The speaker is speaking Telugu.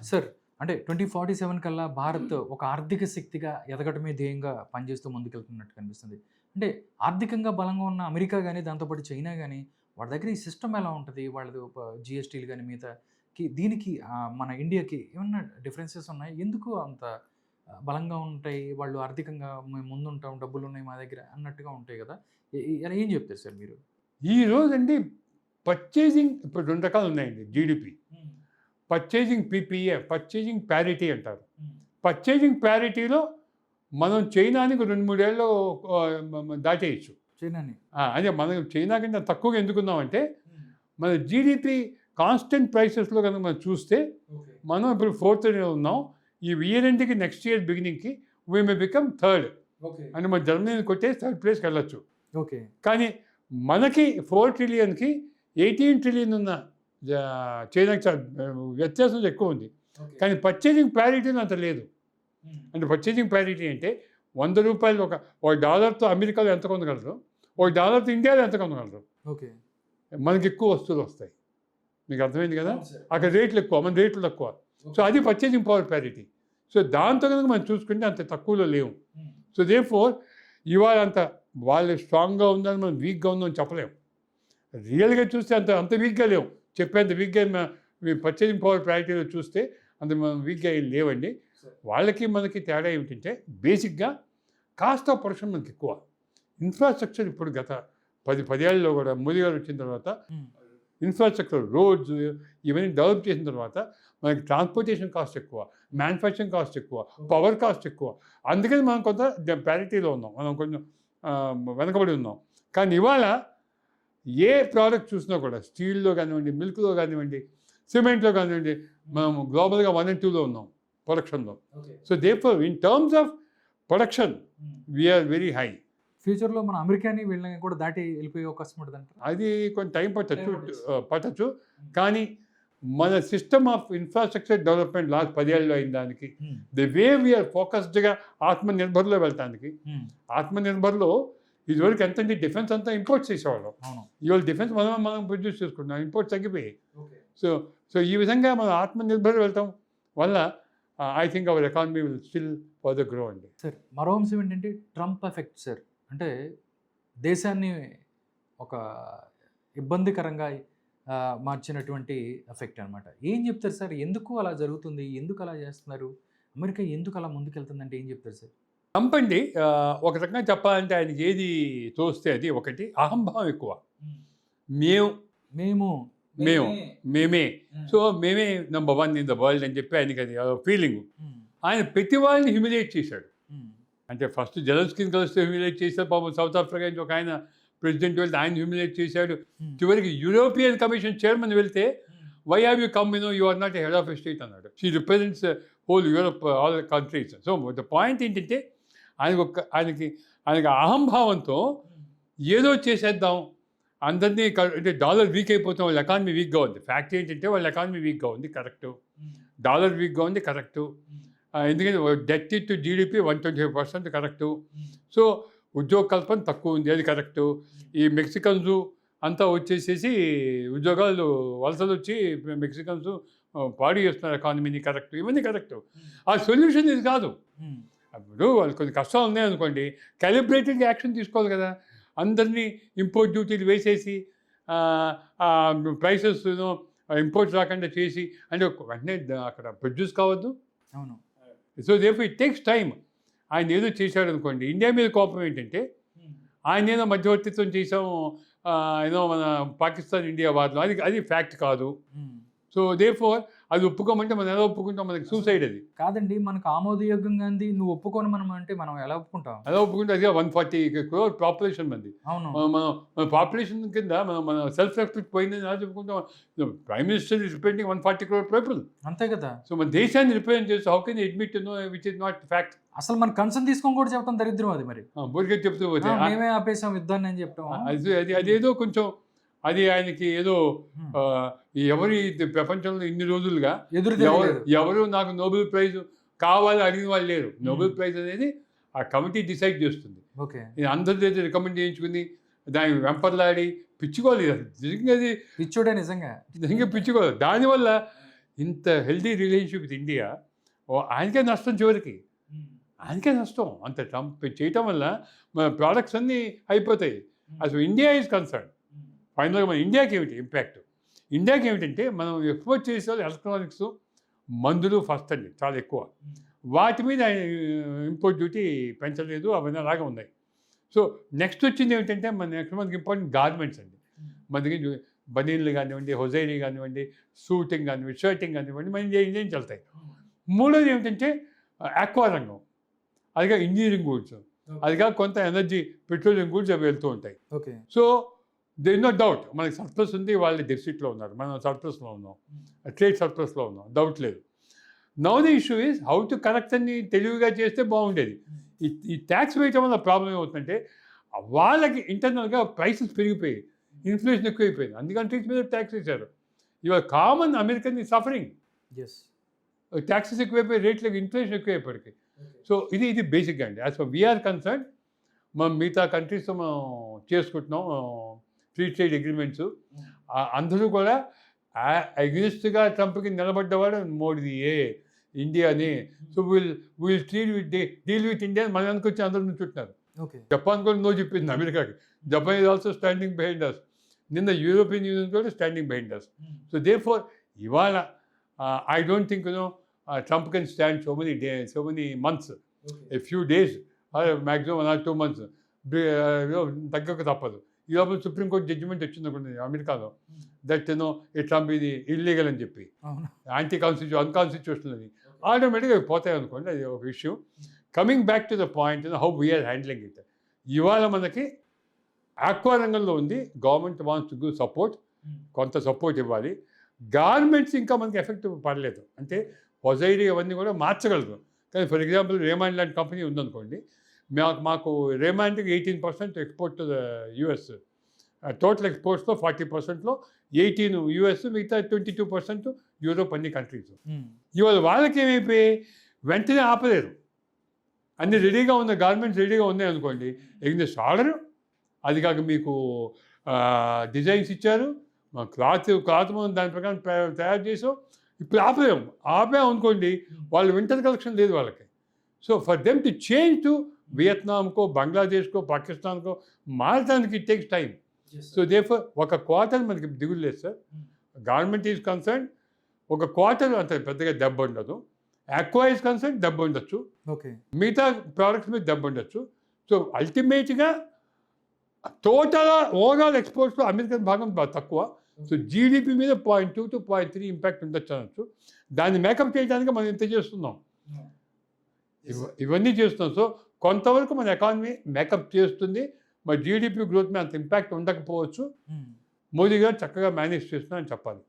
సార్ అంటే 2047 కల్లా భారత్ ఒక ఆర్థిక శక్తిగా ఎదగటమే ధ్యేయంగా పనిచేస్తూ ముందుకెళ్తున్నట్టు కనిపిస్తుంది. అంటే ఆర్థికంగా బలంగా ఉన్న అమెరికా గాని, దాంతోపాటు చైనా గాని వాడి దగ్గర ఈ సిస్టమ్ ఎలా ఉంటది? వాళ్ళది జీఎస్టీలు గాని మిగతాకి దీనికి మన ఇండియాకి ఏమన్నా డిఫరెన్సెస్ ఉన్నాయా? ఎందుకు అంత బలంగా ఉంటాయి? వాళ్ళు ఆర్థికంగా మేము ముందుంటాం, డబ్బులున్నాయి మా దగ్గర అన్నట్టుగా ఉంటాయి గదా! ఎలా ఏం చెప్తారు సార్ మీరు? ఈ రోజండి పర్చేజింగ్ ఇప్పుడు 2 రకాలు ఉన్నాయండి GDP. Purchasing PPA, purchasing parity అంటారు. పర్చేజింగ్ ప్యారిటీలో మనం చైనాని 2, 3 ఏళ్ళలో దాటేయచ్చు. చైనాని. అదే మనం చైనా కంటే తక్కువగా ఎందుకున్నామంటే మన జీడీపీ కాన్స్టెంట్ ప్రైసెస్లో కనుక మనం చూస్తే మనం ఇప్పుడు 4th ఉన్నాం. ఈ ఇయర్ ఎండ్కి నెక్స్ట్ ఇయర్ బిగినింగ్కి వీ మే బికమ్ 3rd. అంటే మన జర్మనీని కొట్టేసి 3rd ప్లేస్కి వెళ్ళొచ్చు. ఓకే. కానీ మనకి 4 ట్రిలియన్కి 18 ట్రిలియన్ ఉన్న చైనాకి వ్యత్యాసం ఎక్కువ ఉంది. కానీ పర్చేజింగ్ ప్యారిటీని అంత లేదు. అంటే పర్చేజింగ్ ప్యారిటీ అంటే ₹100 ఒక డాలర్తో అమెరికాలో ఎంత కొనగలరు, $1 ఇండియాలో ఎంత కొనగలరు. ఓకే. మనకి ఎక్కువ వస్తువులు వస్తాయి. మీకు అర్థమైంది కదా. అక్కడ రేట్లు ఎక్కువ, మన రేట్లు తక్కువ. సో అది పర్చేజింగ్ పవర్ ప్యారిటీ. సో దాంతో కనుక మనం చూసుకుంటే అంత తక్కువలో లేవు. సో దేర్ఫోర్ ఇవాళ అంత వాళ్ళు స్ట్రాంగ్గా ఉందని మనం వీక్గా ఉందని చెప్పలేము. రియల్గా చూస్తే అంత వీక్గా లేవు. చెప్పేంత వీక్గా పర్చేజింగ్ పవర్ ప్యారిటీలో చూస్తే అంత మనం వీక్గా ఏం లేవండి. వాళ్ళకి మనకి తేడా ఏమిటంటే బేసిక్గా కాస్ట్ ఆఫ్ ప్రొడక్షన్ మనకి ఎక్కువ. ఇన్ఫ్రాస్ట్రక్చర్ ఇప్పుడు గత 10 ఏళ్ళలో కూడా మోదీ గారు వచ్చిన తర్వాత ఇన్ఫ్రాస్ట్రక్చర్, రోడ్స్ ఇవన్నీ డెవలప్ చేసిన తర్వాత మనకి ట్రాన్స్పోర్టేషన్ కాస్ట్ ఎక్కువ, మ్యానుఫ్యాక్చరింగ్ కాస్ట్ ఎక్కువ, పవర్ కాస్ట్ ఎక్కువ. అందుకని మనం కొంత ప్యారిటీలో ఉన్నాం, మనం కొంచెం వెనకబడి ఉన్నాం. కానీ ఇవాళ ఏ ప్రోడక్ట్ చూసినా కూడా స్టీల్లో కానివ్వండి, మిల్క్లో కానివ్వండి, సిమెంట్లో కానివ్వండి, మనం గ్లోబల్గా 1 and 2లో ఉన్నాం ప్రొడక్షన్లో. So therefore in terms of production we are very high. ఫ్యూచర్లో మన అమెరికాని వీళ్ళని కూడా దాటి వెళ్ళిపోయే అవకాశం ఉంటుందంట. అది కొంచెం టైం పట్టచ్చు. కానీ మన system of infrastructure development last 10 ఏళ్ళలో అయిన దానికి ది వే వీఆర్ ఫోకస్డ్గా ఆత్మనిర్భర్లో వెళ్ళటానికి. ఆత్మనిర్భర్లో ఇదివరకు ఎంతంటే డిఫెన్స్ అంతా ఇంపోర్ట్ చేసేవాళ్ళం. ఇవాళ డిఫెన్స్ మనం ప్రొడ్యూస్ చేసుకుంటున్నాం, ఇంపోర్ట్ తగ్గిపోయాయి. సో ఈ విధంగా మనం ఆత్మనిర్భర్ వెళ్తాం వల్ల I think our economy will still further grow అండి. సార్ మరో అంశం ఏంటంటే ట్రంప్ ఎఫెక్ట్ సార్. అంటే దేశాన్ని ఒక ఇబ్బందికరంగా మార్చినటువంటి ఎఫెక్ట్ అనమాట. ఏం చెప్తారు సార్? ఎందుకు అలా జరుగుతుంది? ఎందుకు అలా చేస్తున్నారు? అమెరికా ఎందుకు అలా ముందుకెళ్తుందంటే ఏం చెప్తారు సార్? ట్రంప్ అండి ఒక రకంగా చెప్పాలంటే ఆయనకి ఏది తోస్తే అది ఒకటి అహంభావం ఎక్కువ. మేమే సో మేమే నెంబర్ 1 ఇన్ ద వరల్డ్ అని చెప్పి ఆయనకి అది ఫీలింగ్. ఆయన ప్రతి వాళ్ళని హ్యూమిలేట్ చేశాడు. అంటే ఫస్ట్ జెలెన్స్కీని కలిస్తే హ్యూమిలేట్ చేశాడు. పాపం సౌత్ ఆఫ్రికా నుంచి ఒక ఆయన ప్రెసిడెంట్ వెళ్తే ఆయన హ్యూమిలేట్ చేశాడు. చివరికి యూరోపియన్ కమిషన్ చైర్మన్ వెళ్తే why have you come you are not head of a state అన్నాడు. She represents whole Europe all countries. So the point ఏంటంటే ఆయనకి అహంభావంతో ఏదో చేసేద్దాం అందరినీ. అంటే డాలర్ వీక్ అయిపోతాం, వాళ్ళ ఎకానమీ వీక్గా ఉంది. ఫ్యాక్ట్ ఏంటంటే వాళ్ళ ఎకానమీ వీక్గా ఉంది, కరెక్టు. డాలర్ వీక్గా ఉంది, కరెక్టు. ఎందుకంటే debt to GDP 125% correct. So ఉద్యోగ కల్పన తక్కువ ఉంది, అది కరెక్టు. ఈ మెక్సికన్స్ అంతా వచ్చేసేసి ఉద్యోగాలు వలసలు వచ్చి మెక్సికన్స్ పాడు చేస్తున్నారు ఎకానమీని, కరెక్టు. ఇవన్నీ కరెక్టు. ఆ సొల్యూషన్ ఇది కాదు. ఇప్పుడు వాళ్ళు కొన్ని కష్టాలు ఉన్నాయనుకోండి, క్యాలిబ్రేటెడ్ యాక్షన్ తీసుకోవాలి కదా. అందరినీ ఇంపోర్ట్ డ్యూటీలు వేసేసి ప్రైసెస్ ఇంపోర్ట్స్ రాకుండా చేసి అంటే వెంటనే అక్కడ ప్రొడ్యూస్ కావద్దు. అవును. So therefore it takes time. ఆయన ఏదో చేశాడు అనుకోండి, ఇండియా మీద కోపం ఏంటంటే ఆయన ఏదో మధ్యవర్తిత్వం చేసాము ఏదో మన పాకిస్తాన్ ఇండియా వార్లో, అది ఫ్యాక్ట్ కాదు. సో దేర్ఫోర్ అది ఒప్పుకోమంటే మనం ఎలా ఒప్పుకుంటాం? మనకి సూసైడ్ అది కాదండి. మనకు ఆమోదయోగ్యంగా ఉంది, నువ్వు ఒప్పుకోను మనం అంటే మనం ఎలా ఒప్పుకుంటాం? ఎలా ఒప్పుకుంటే అది 140 crore పాపులేషన్ మంది. మన పాపులేషన్ కింద మన సెల్ఫ్ రెస్పెక్ట్ పోయిందని ఎలా చెప్పుకుంటాం? Prime minister is representing 140 crore people. అంతే కదా. సో మన దేశాన్ని రిప్రజెంట్ చేస్తే how can admit which is not fact? అసలు మన కన్సర్న్ తీసుకొని కూడా చెప్పడం దరిద్రం అది. మరి బోర్గా చెప్తూ పోతే మేమే ఆపేసాం యుద్ధాన్ని అని చెప్పడం అదేదో కొంచెం అది ఆయనకి ఏదో ఎవరి ప్రపంచంలో ఇన్ని రోజులుగా ఎవరు నాకు నోబెల్ ప్రైజ్ కావాలి అడిగిన వాళ్ళు లేరు. నోబెల్ ప్రైజ్ అనేది ఆ కమిటీ డిసైడ్ చేస్తుంది. అందరి దగ్గర రికమెండ్ చేయించుకుని దాన్ని వెంపర్లాడి పిచ్చుకోవాలి. నిజంగా అది పిచ్చుడే నిజంగా పిచ్చుకోవాలి. దానివల్ల ఇంత హెల్దీ రిలేషన్షిప్ విత్ ఇండియా, ఆయనకే నష్టం చివరికి, ఆయనకే నష్టం. అంత ట్రంప్ చేయటం వల్ల మన ప్రోడక్ట్స్ అన్నీ అయిపోతాయి. అసలు ఇండియా ఈజ్ కన్సర్న్. ఫైనల్గా మన ఇండియాకి ఏమిటి ఇంపాక్ట్? ఇండియాకి ఏమిటంటే మనం ఎక్స్పోర్ట్ చేసే ఎలక్ట్రానిక్స్, మందులు ఫస్ట్ అండి చాలా ఎక్కువ. వాటి మీద ఇంపోర్ట్ డ్యూటీ పెంచలేదు, అవన్నీ అలాగే ఉన్నాయి. సో నెక్స్ట్ వచ్చింది ఏమిటంటే మనకి ఇంపార్టెంట్ గార్మెంట్స్ అండి. మన దగ్గర బనీన్లు కానివ్వండి, హొజైరీ కానివ్వండి, సూటింగ్ కానివ్వండి, షర్టింగ్ కానివ్వండి, మన ఇండియన్స్ వెళ్తాయి. మూడోది ఏమిటంటే ఆక్వా రంగం, అదిగా ఇంజనీరింగ్ గూడ్స్, అదిగా కొంత ఎనర్జీ, పెట్రోలియం గూడ్స్ అవి వెళ్తూ ఉంటాయి. Okay. So they is no doubt మనకి సర్ప్లస్ ఉంది, వాళ్ళు డెఫిసిట్లో ఉన్నారు, మనం సర్ప్లస్లో ఉన్నాం, ట్రేడ్ సర్ప్లస్లో ఉన్నాం, డౌట్ లేదు. Now the issue is how to correct అని తెలివిగా చేస్తే బాగుండేది. ఈ ట్యాక్స్ వేయటం వల్ల ప్రాబ్లం ఏమవుతుందంటే వాళ్ళకి ఇంటర్నల్గా ప్రైసెస్ పెరిగిపోయాయి, ఇన్ఫ్లేషన్ ఎక్కువైపోయింది, అన్ని కంట్రీస్ మీద ట్యాక్స్ వేశారు. ఇవాళ కామన్ అమెరికన్ ఈ సఫరింగ్, ట్యాక్సెస్ ఎక్కువైపోయి, రేట్లకు ఇన్ఫ్లేషన్ ఎక్కువైపోయి. సో ఇది బేసిక్గా అండి. యాజ్ ఫర్ వీఆర్ కన్సర్న్, మనం మిగతా కంట్రీస్తో మనం చేసుకుంటున్నాం ఫ్రీ ట్రేడ్ అగ్రిమెంట్స్. అందరూ కూడా అగ్నిస్ట్గా ట్రంప్కి నిలబడ్డవాడు మోడీయే, ఇండియాని. So will deal with India మన అనుకొచ్చి అందరూ నుంచుంటున్నారు. జపాన్ కూడా నో చెప్పింది అమెరికాకి. Japan is also standing behind us. నిన్న యూరోపియన్ యూనియన్ కూడా standing behind us. So therefore ఇవాళ I don't think Trump can stand so many days, so many months, a few days, or maximum 1 or 2 months. తగ్గక తప్పదు. ఈ లోపల సుప్రీంకోర్టు జడ్జిమెంట్ వచ్చింది అనుకోండి అమెరికాలో, దట్ ఈ ట్రంప్ ఇది ఇల్లీగల్ అని చెప్పి, అన్కాన్స్టిట్యూషనల్ అని, ఆటోమేటిక్గా పోతాయి అనుకోండి. అది ఒక issue. Coming back to the point, how we are handling it. ఇవాళ మనకి ఆక్వా రంగంలో ఉంది, government wants to give support, కొంత సపోర్ట్ ఇవ్వాలి. గార్మెంట్స్ ఇంకా మనకి ఎఫెక్ట్ పడలేదు, అంటే హొజైరీ అవన్నీ కూడా మార్చగలరు. కానీ ఫర్ ఎగ్జాంపుల్ రేమాండ్ లాంటి కంపెనీ ఉందనుకోండి, మాకు రేమాండ్కి 18% export to the US, total ఎక్స్పోర్ట్స్లో 40%లో 18 యుఎస్, మిగతా 22% యూరోప్, అన్ని కంట్రీస్. ఇవాళ వాళ్ళకి ఏమైపోయి వెంటనే ఆపలేరు. అన్ని రెడీగా ఉన్న గార్మెంట్స్ రెడీగా ఉన్నాయి అనుకోండి, ఎగ్నెస్ట్ ఆర్డర్, అది కాక మీకు డిజైన్స్ ఇచ్చారు, క్లాత్ మనం దాని ప్రకారం తయారు చేసాం, ఇప్పుడు ఆపాం అనుకోండి, వాళ్ళు వింటర్ కలెక్షన్ లేదు వాళ్ళకి. So for them to change to వియత్నాంకో, బంగ్లాదేశ్కో, పాకిస్తాన్కో మారటానికి it takes time. So therefore ఒక క్వార్టర్ మనకి దిగులు లేదు సార్. గవర్నమెంట్ ఈజ్ కన్సర్న్, ఒక క్వార్టర్ అంత పెద్దగా దెబ్బ ఉండదు. ఆక్వా ఈజ్ కన్సర్న్, దెబ్బ ఉండొచ్చు, మిగతా ప్రోడక్ట్స్ మీద దెబ్బ ఉండొచ్చు. సో అల్టిమేట్గా టోటల్ ఓవరాల్ ఎక్స్పోర్ట్స్లో అమెరికన్ భాగం తక్కువ. సో జీడిపి మీద 0.2 to 0.3 ఇంపాక్ట్ ఉండొచ్చు అనొచ్చు. దాన్ని మేకప్ చేయడానికి మనం ఇంత చేస్తున్నాం, ఇవన్నీ చేస్తున్నాం. సో కొంతవరకు మన ఎకానమీ మేకప్ చేస్తుంది. మరి జీడిపి గ్రోత్ మీద అంత ఇంపాక్ట్ ఉండకపోవచ్చు. మోదీ గారు చక్కగా మేనేజ్ చేస్తున్నారని చెప్పాలి.